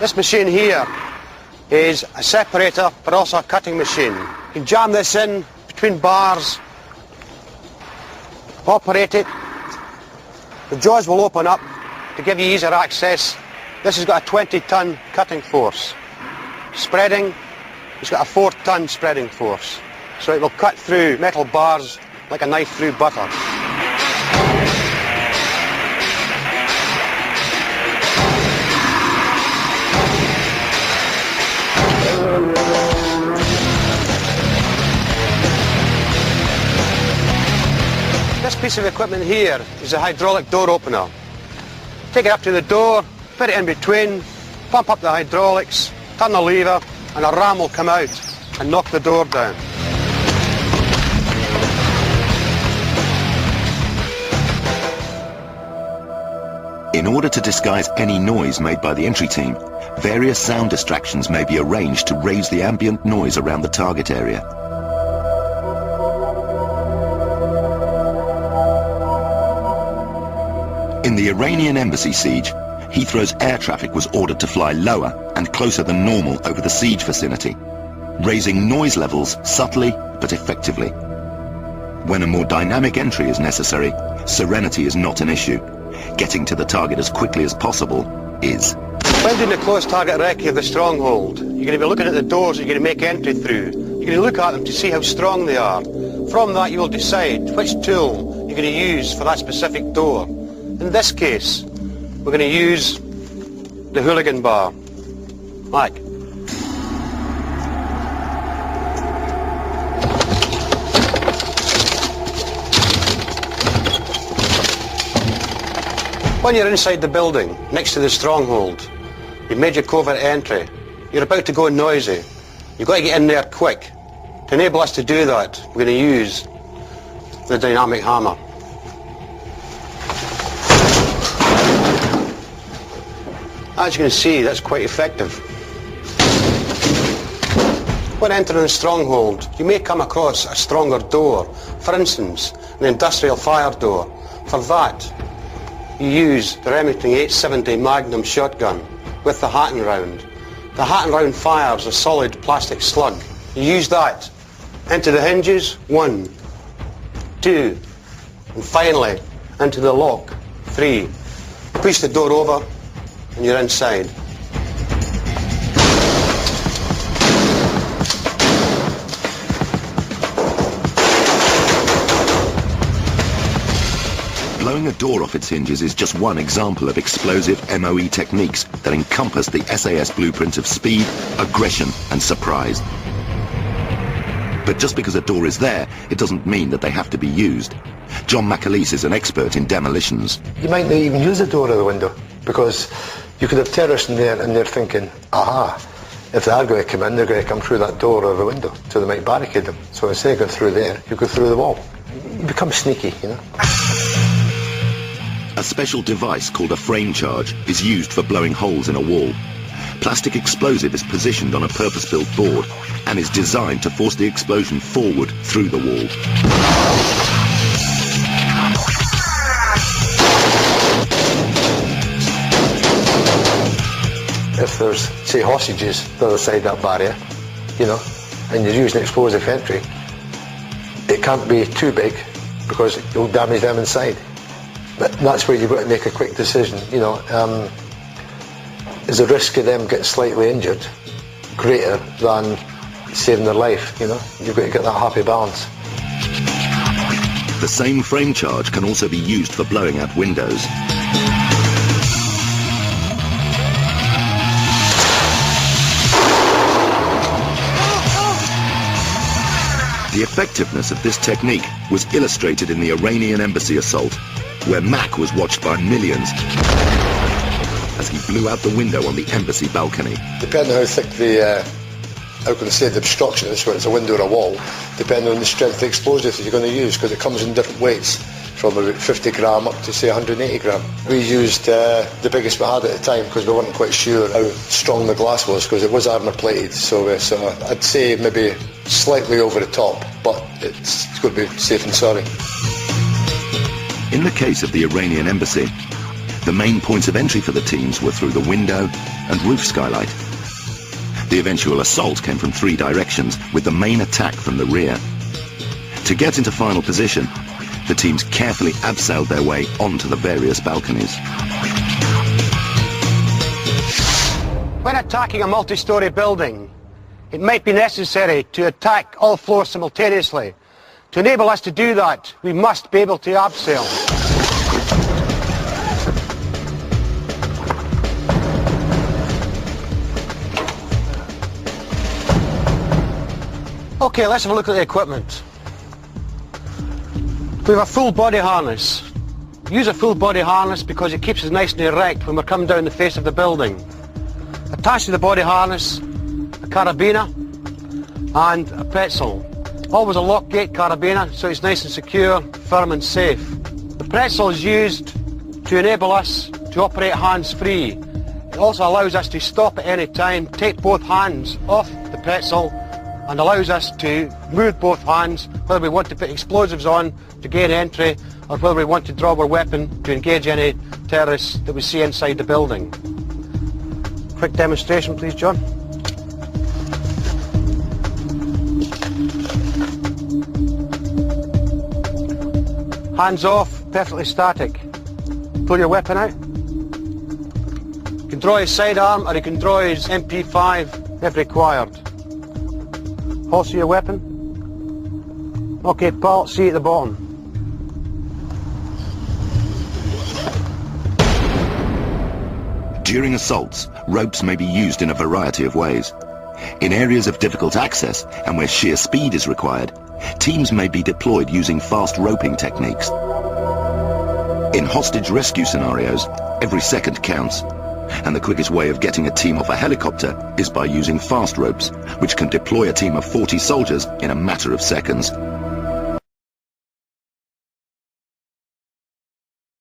This machine here is a separator but also a cutting machine. You can jam this in between bars, operate it. The jaws will open up to give you easier access. This has got a 20-ton cutting force. Spreading, it's got a 4-ton spreading force. So it will cut through metal bars like a knife through butter. This piece of equipment here is a hydraulic door opener. Take it up to the door, put it in between, pump up the hydraulics, turn the lever, and a ram will come out and knock the door down. In order to disguise any noise made by the entry team, various sound distractions may be arranged to raise the ambient noise around the target area. In the Iranian Embassy siege, Heathrow's air traffic was ordered to fly lower and closer than normal over the siege vicinity, raising noise levels subtly but effectively. When a more dynamic entry is necessary, serenity is not an issue. Getting to the target as quickly as possible is. When doing the close target recce of the stronghold, you're going to be looking at the doors you're going to make entry through. You're going to look at them to see how strong they are. From that you will decide which tool you're going to use for that specific door. In this case, we're going to use the hooligan bar. Like. When you're inside the building, next to the stronghold, you've made your covert entry, you're about to go noisy, you've got to get in there quick. To enable us to do that, we're going to use the dynamic hammer. As you can see, that's quite effective. When entering the stronghold, you may come across a stronger door. For instance, an industrial fire door. For that, you use the Remington 870 Magnum shotgun with the Hatton round. The Hatton round fires a solid plastic slug. You use that into the hinges, 1, 2, and finally into the lock, 3. Push the door over and you're inside. Blowing a door off its hinges is just one example of explosive MOE techniques that encompass the SAS blueprint of speed, aggression and surprise. But just because a door is there, it doesn't mean that they have to be used. John McAleese is an expert in demolitions. You might not even use the door or the window, because you could have terrorists in there and they're thinking, aha, if they are going to come in, they're going to come through that door or the window, so they might barricade them. So instead of going through there, you go through the wall. You become sneaky, you know. A special device called a frame charge is used for blowing holes in a wall. Plastic explosive is positioned on a purpose-built board and is designed to force the explosion forward through the wall. If there's, say, hostages the other side of that barrier, you know, and you're using explosive entry, it can't be too big because you'll damage them inside. But that's where you've got to make a quick decision, you know. Is the risk of them getting slightly injured greater than saving their life, you know? You've got to get that happy balance. The same frame charge can also be used for blowing out windows. The effectiveness of this technique was illustrated in the Iranian Embassy assault, where Mac was watched by millions as he blew out the window on the embassy balcony. Depending on how thick the, how can I say, the obstruction is, whether it's a window or a wall, depending on the strength of the explosive that you're going to use, because it comes in different weights, from about 50 gram up to say 180 gram. We used the biggest we had at the time because we weren't quite sure how strong the glass was, because it was armour plated, so I'd say maybe slightly over the top, but it's going to be safe and sorry. In the case of the Iranian Embassy, The main points of entry for the teams were through the window and roof skylight. The eventual assault came from 3 directions, with the main attack from the rear. To get into final position, the teams carefully abseiled their way onto the various balconies. When attacking a multi-storey building, it might be necessary to attack all floors simultaneously. To enable us to do that, we must be able to abseil. Okay, let's have a look at the equipment. We have a full body harness. Use a full body harness because it keeps us nice and erect when we're coming down the face of the building. Attached to the body harness, a carabiner and a pretzel. Always a lock gate carabiner, so it's nice and secure, firm and safe. The pretzel is used to enable us to operate hands-free. It also allows us to stop at any time, take both hands off the pretzel, and allows us to move both hands, whether we want to put explosives on to gain entry, or whether we want to draw our weapon to engage any terrorists that we see inside the building. Quick demonstration, please, John. Hands off, perfectly static. Pull your weapon out. You can draw his sidearm or you can draw his MP5 if required. Holster your weapon. Okay, Paul, see you at the bottom. During assaults, ropes may be used in a variety of ways. In areas of difficult access and where sheer speed is required, teams may be deployed using fast roping techniques. In hostage rescue scenarios, every second counts, and the quickest way of getting a team off a helicopter is by using fast ropes, which can deploy a team of 40 soldiers in a matter of seconds.